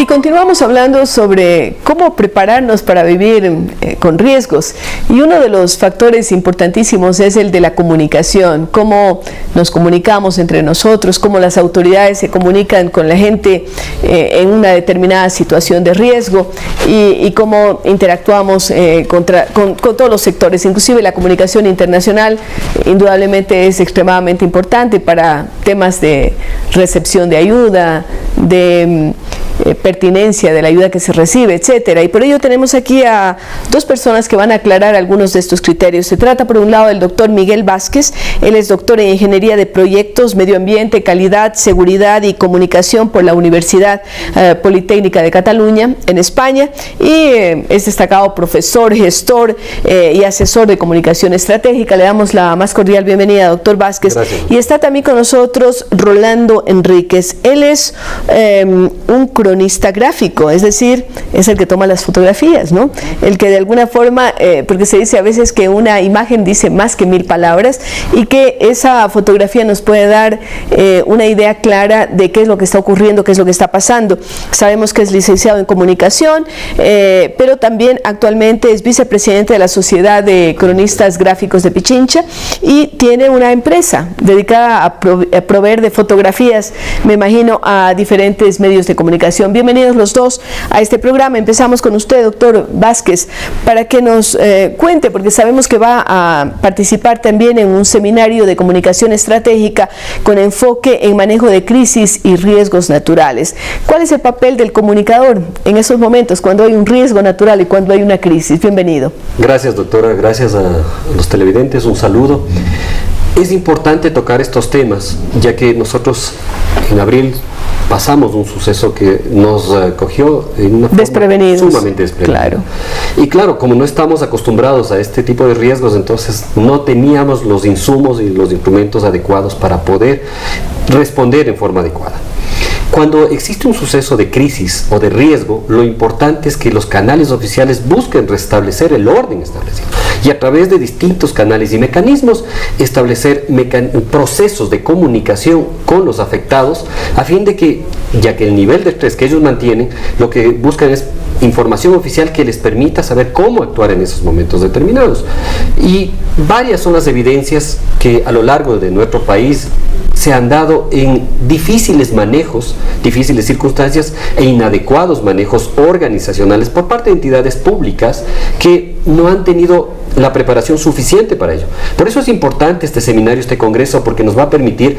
Y continuamos hablando sobre cómo prepararnos para vivir con riesgos. Y uno de los factores importantísimos es el de la comunicación, cómo nos comunicamos entre nosotros, cómo las autoridades se comunican con la gente en una determinada situación de riesgo y cómo interactuamos con todos los sectores. Inclusive la comunicación internacional indudablemente es extremadamente importante para temas de recepción de ayuda, de pertinencia de la ayuda que se recibe, etcétera. Y por ello tenemos aquí a dos personas que van a aclarar algunos de estos criterios. Se trata por un lado del doctor Miguel Vázquez. Él es doctor en Ingeniería de Proyectos, Medio Ambiente, Calidad, Seguridad y Comunicación por la Universidad Politécnica de Cataluña en España y es destacado profesor, gestor y asesor de comunicación estratégica. Le damos la más cordial bienvenida, doctor Vázquez. Gracias. Y está también con nosotros Rolando Enríquez. Él es un cronista gráfico, es decir, es el que toma las fotografías, ¿no? El que de alguna forma, porque se dice a veces que una imagen dice más que 1000 palabras y que esa fotografía nos puede dar una idea clara de qué es lo que está ocurriendo, qué es lo que está pasando. Sabemos que es licenciado en comunicación, pero también actualmente es vicepresidente de la Sociedad de Cronistas Gráficos de Pichincha y tiene una empresa dedicada a proveer de fotografías, me imagino, a diferentes medios de comunicación. Bienvenidos los dos a este programa. Empezamos con usted, doctor Vázquez, para que nos cuente, porque sabemos que va a participar también en un seminario de comunicación estratégica con enfoque en manejo de crisis y riesgos naturales. ¿Cuál es el papel del comunicador en esos momentos, cuando hay un riesgo natural y cuando hay una crisis? Bienvenido. Gracias, doctora. Gracias a los televidentes. Un saludo. Es importante tocar estos temas, ya que nosotros en abril pasamos un suceso que nos cogió en una forma sumamente desprevenida. Claro. Y claro, como no estamos acostumbrados a este tipo de riesgos, entonces no teníamos los insumos y los instrumentos adecuados para poder responder en forma adecuada. Cuando existe un suceso de crisis o de riesgo, lo importante es que los canales oficiales busquen restablecer el orden establecido y a través de distintos canales y mecanismos establecer procesos de comunicación con los afectados a fin de que, ya que el nivel de estrés que ellos mantienen, lo que buscan es información oficial que les permita saber cómo actuar en esos momentos determinados. Y varias son las evidencias que a lo largo de nuestro país se han dado en difíciles manejos, difíciles circunstancias e inadecuados manejos organizacionales por parte de entidades públicas que no han tenido la preparación suficiente para ello. Por eso es importante este seminario, este congreso, porque nos va a permitir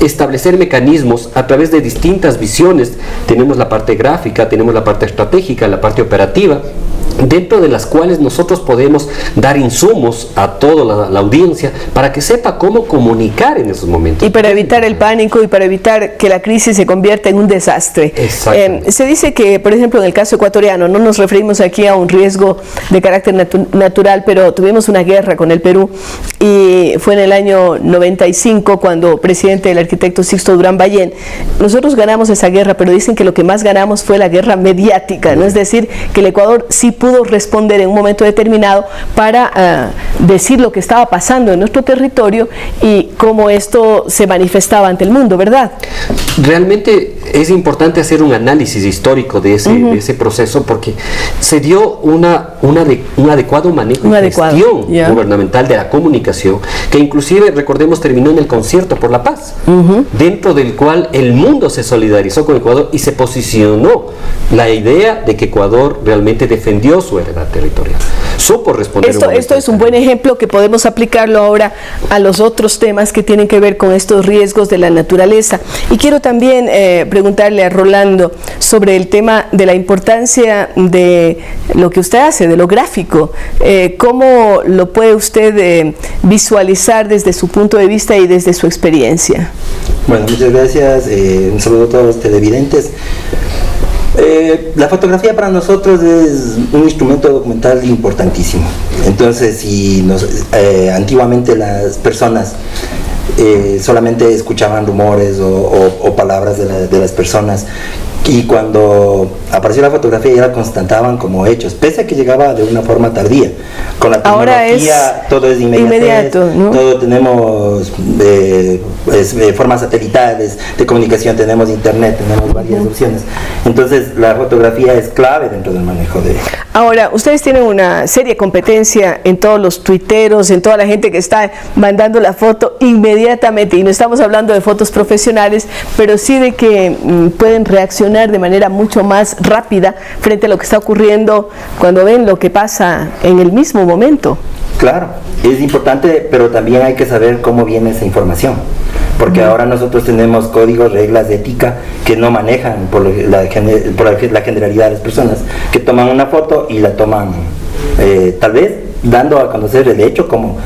establecer mecanismos a través de distintas visiones. Tenemos la parte gráfica, tenemos la parte estratégica, la parte operativa, dentro de las cuales nosotros podemos dar insumos a toda la audiencia para que sepa cómo comunicar en esos momentos. Y para evitar el pánico y para evitar que la crisis se convierta en un desastre. Se dice que, por ejemplo, en el caso ecuatoriano, no nos referimos aquí a un riesgo de carácter natural, pero tuvimos una guerra con el Perú y fue en el año 95 cuando presidente el arquitecto Sixto Durán Ballén. Nosotros ganamos esa guerra, pero dicen que lo que más ganamos fue la guerra mediática, ¿no? Es decir, que el Ecuador sí pudo responder en un momento determinado para decir lo que estaba pasando en nuestro territorio y cómo esto se manifestaba ante el mundo, ¿verdad? Realmente es importante hacer un análisis histórico de ese proceso, porque se dio un adecuado manejo y gestión gubernamental de la comunicación, que inclusive, recordemos, terminó en el Concierto por la Paz, dentro del cual el mundo se solidarizó con Ecuador y se posicionó la idea de que Ecuador realmente defendió su heredad territorial. Supo responder. Esto es un buen ejemplo que podemos aplicarlo ahora a los otros temas que tienen que ver con estos riesgos de la naturaleza. Y quiero también preguntarle a Rolando sobre el tema de la importancia de lo que usted hace, de lo gráfico. ¿Cómo lo puede usted visualizar desde su punto de vista y desde su experiencia? Bueno, muchas gracias. Un saludo a todos los televidentes. La fotografía para nosotros es un instrumento documental importantísimo. Entonces, si antiguamente las personas solamente escuchaban rumores o palabras de las personas Y cuando apareció la fotografía ya la constataban como hechos, pese a que llegaba de una forma tardía. Con la tecnología todo es inmediato, ¿no? Todo tenemos formas satelitales de comunicación, tenemos internet, tenemos varias opciones. Entonces la fotografía es clave dentro del manejo de... Ahora, ustedes tienen una seria competencia en todos los tuiteros, en toda la gente que está mandando la foto inmediatamente, y no estamos hablando de fotos profesionales, pero sí de que pueden reaccionar de manera mucho más rápida frente a lo que está ocurriendo cuando ven lo que pasa en el mismo momento. Claro, es importante, pero también hay que saber cómo viene esa información, porque ahora nosotros tenemos códigos, reglas de ética que no manejan por la generalidad de las personas, que toman una foto y la toman tal vez dando a conocer el hecho como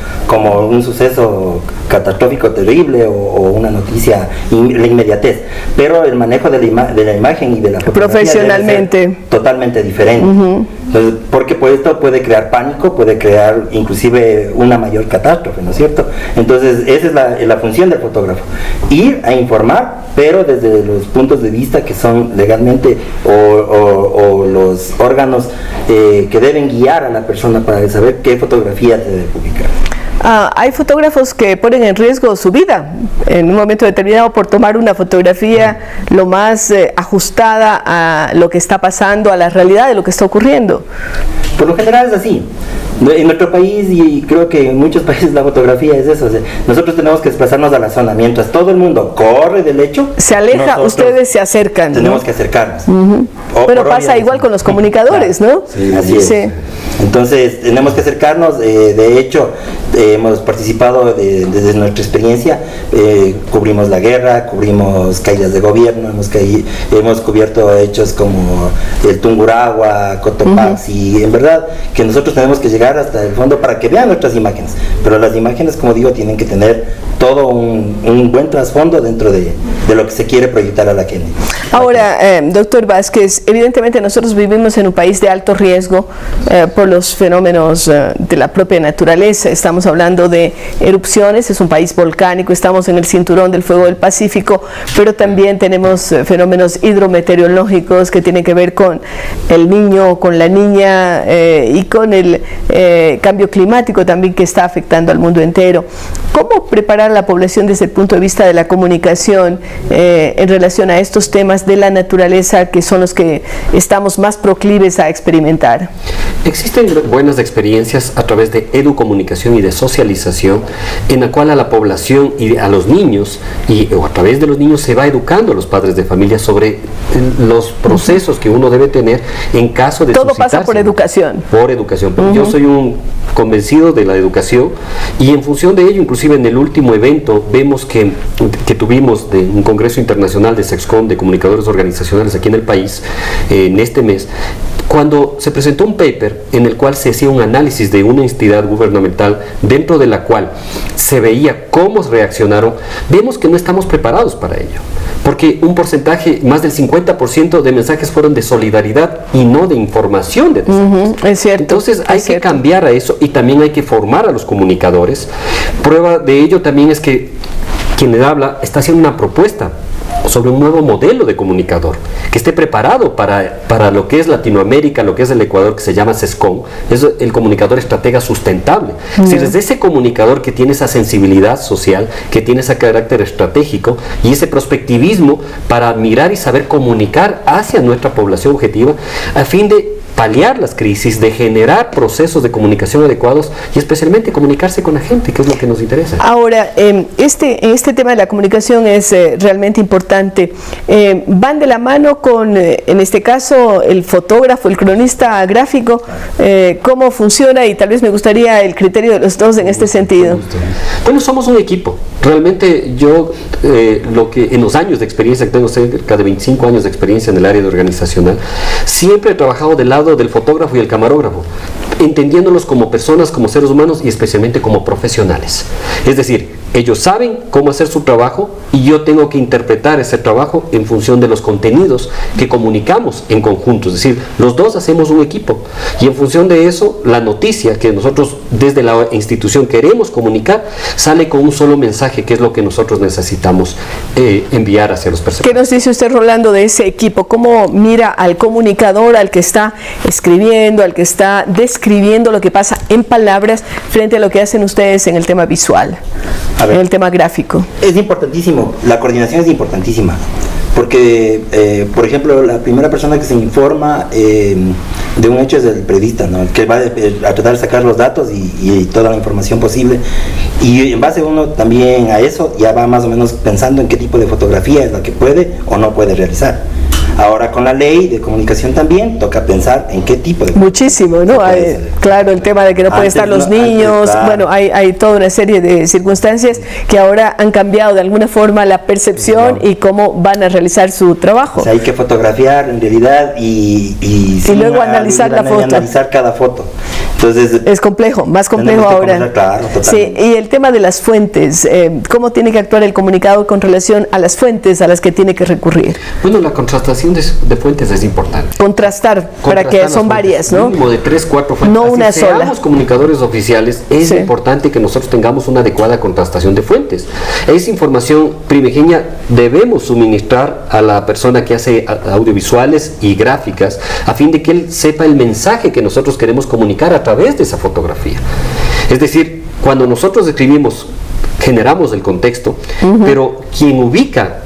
un suceso catastrófico terrible o una noticia, la inmediatez, pero el manejo de la imagen y de la fotografía profesionalmente totalmente diferente. Entonces, porque esto puede crear pánico, puede crear inclusive una mayor catástrofe, ¿no es cierto? Entonces esa es la función del fotógrafo, ir a informar, pero desde los puntos de vista que son legalmente o los órganos que deben guiar a la persona para saber qué fotografía se debe publicar. Hay fotógrafos que ponen en riesgo su vida en un momento determinado por tomar una fotografía lo más ajustada a lo que está pasando, a la realidad de lo que está ocurriendo. Por lo general es así. En nuestro país, y creo que en muchos países, la fotografía es eso. O sea, nosotros tenemos que desplazarnos a la zona. Mientras todo el mundo corre del hecho, se aleja, ustedes se acercan. Tenemos que acercarnos. Pero pasa igual con los comunicadores, ¿no? Sí, así es. Sí. Entonces tenemos que acercarnos. De hecho, hemos participado desde nuestra experiencia, cubrimos la guerra, cubrimos caídas de gobierno, hemos cubierto hechos como el Tungurahua, Cotopaxi, y en verdad que nosotros tenemos que llegar hasta el fondo para que vean nuestras imágenes, pero las imágenes, como digo, tienen que tener todo un buen trasfondo dentro de lo que se quiere proyectar a la gente. Ahora, doctor Vázquez, evidentemente nosotros vivimos en un país de alto riesgo por los fenómenos de la propia naturaleza. Estamos hablando de erupciones, es un país volcánico, estamos en el cinturón del fuego del Pacífico, pero también tenemos fenómenos hidrometeorológicos que tienen que ver con el niño, con la niña y con el cambio climático también que está afectando al mundo entero. ¿Cómo preparar a la población desde el punto de vista de la comunicación en relación a estos temas de la naturaleza que son los que estamos más proclives a experimentar? Existen buenas experiencias a través de educomunicación y de socialización, en la cual a la población y a los niños, o a través de los niños se va educando a los padres de familia sobre los procesos que uno debe tener en caso de todo pasa por educación. Por educación. Yo soy un convencido de la educación, y en función de ello, inclusive en el último evento, vemos que tuvimos de un congreso internacional de SEXCOM, de comunicadores organizacionales aquí en el país, en este mes, cuando se presentó un paper en el cual se hacía un análisis de una entidad gubernamental dentro de la cual se veía cómo reaccionaron, vemos que no estamos preparados para ello, porque un porcentaje, más del 50% de mensajes fueron de solidaridad y no de información de desastres. Es cierto. Entonces hay que cambiar a eso, y también hay que formar a los comunicadores. Prueba de ello también es que quien le habla está haciendo una propuesta sobre un nuevo modelo de comunicador que esté preparado para lo que es Latinoamérica, lo que es el Ecuador, que se llama SESCOM, es el comunicador estratega sustentable. Si desde ese comunicador que tiene esa sensibilidad social, que tiene ese carácter estratégico y ese prospectivismo para mirar y saber comunicar hacia nuestra población objetiva, a fin de paliar las crisis, de generar procesos de comunicación adecuados y especialmente comunicarse con la gente, que es lo que nos interesa. Ahora, este tema de la comunicación es realmente importante. Van de la mano con, en este caso, el fotógrafo, el cronista gráfico. ¿Cómo funciona? Y tal vez me gustaría el criterio de los dos en este sentido. Bueno, somos un equipo. Realmente yo, lo que en los años de experiencia que tengo, cerca de 25 años de experiencia en el área de organizacional, siempre he trabajado del lado del fotógrafo y el camarógrafo, entendiéndolos como personas, como seres humanos y especialmente como profesionales. Es decir, Ellos saben cómo hacer su trabajo y yo tengo que interpretar ese trabajo en función de los contenidos que comunicamos en conjunto. Es decir, los dos hacemos un equipo y en función de eso, la noticia que nosotros desde la institución queremos comunicar sale con un solo mensaje, que es lo que nosotros necesitamos enviar hacia los perceptores. ¿Qué nos dice usted, Rolando, de ese equipo? ¿Cómo mira al comunicador, al que está escribiendo, al que está describiendo lo que pasa en palabras frente a lo que hacen ustedes en el tema visual, en el tema gráfico? Es importantísimo, la coordinación es importantísima, porque, por ejemplo, la primera persona que se informa de un hecho es el periodista, ¿no? El que va a tratar de sacar los datos y toda la información posible, y en base uno también a eso ya va más o menos pensando en qué tipo de fotografía es la que puede o no puede realizar. Ahora con la ley de comunicación también toca pensar en qué tipo de... Muchísimo, ¿no? Claro, el tema de que no pueden estar los niños, claro. Bueno, hay toda una serie de circunstancias que ahora han cambiado de alguna forma la percepción y cómo van a realizar su trabajo. O sea, hay que fotografiar en realidad y luego analizar la foto. Analizar cada foto. Entonces, es complejo, más complejo ahora. Claro, sí, y el tema de las fuentes, ¿cómo tiene que actuar el comunicador con relación a las fuentes a las que tiene que recurrir? Bueno, la contrastación de fuentes es importante. Contrastar para que son varias, ¿no? Mínimo de 3, 4 fuentes. No una sola. Seamos comunicadores oficiales, es importante que nosotros tengamos una adecuada contrastación de fuentes. Esa información primigenia debemos suministrar a la persona que hace audiovisuales y gráficas a fin de que él sepa el mensaje que nosotros queremos comunicar a través de esa fotografía. Es decir, cuando nosotros escribimos, generamos el contexto, pero quien ubica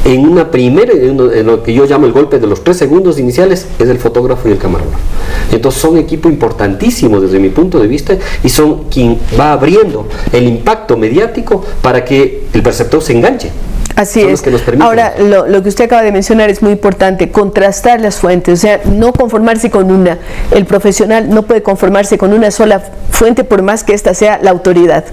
en una primera, en lo que yo llamo el golpe de los 3 segundos iniciales, es el fotógrafo y el camarógrafo. Entonces son equipo importantísimo desde mi punto de vista y son quien va abriendo el impacto mediático para que el perceptor se enganche. Así es. Ahora, lo que usted acaba de mencionar es muy importante, contrastar las fuentes, o sea, no conformarse con una. El profesional no puede conformarse con una sola fuente por más que esta sea la autoridad.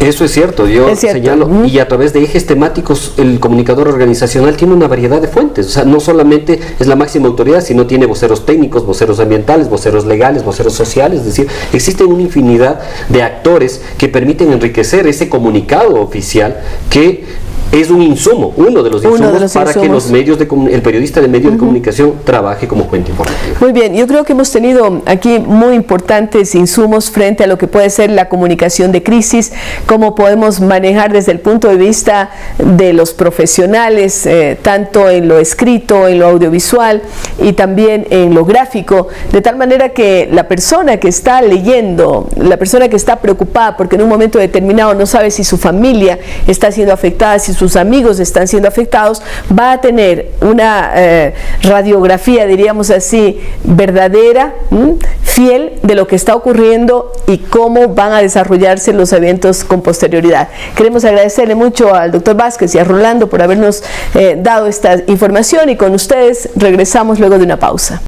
Eso es cierto, yo señalo, y a través de ejes temáticos el comunicador organizacional tiene una variedad de fuentes, o sea, no solamente es la máxima autoridad, sino tiene voceros técnicos, voceros ambientales, voceros legales, voceros sociales, es decir, existen una infinidad de actores que permiten enriquecer ese comunicado oficial que es un insumo, uno de los insumos para que los medios el periodista de medios de comunicación trabaje como fuente informativa. Muy bien, yo creo que hemos tenido aquí muy importantes insumos frente a lo que puede ser la comunicación de crisis, cómo podemos manejar desde el punto de vista de los profesionales, tanto en lo escrito, en lo audiovisual y también en lo gráfico, de tal manera que la persona que está leyendo, la persona que está preocupada porque en un momento determinado no sabe si su familia está siendo afectada, si sus amigos están siendo afectados, va a tener una radiografía, diríamos así, verdadera, fiel de lo que está ocurriendo y cómo van a desarrollarse los eventos con posterioridad. Queremos agradecerle mucho al doctor Vázquez y a Rolando por habernos dado esta información y con ustedes regresamos luego de una pausa.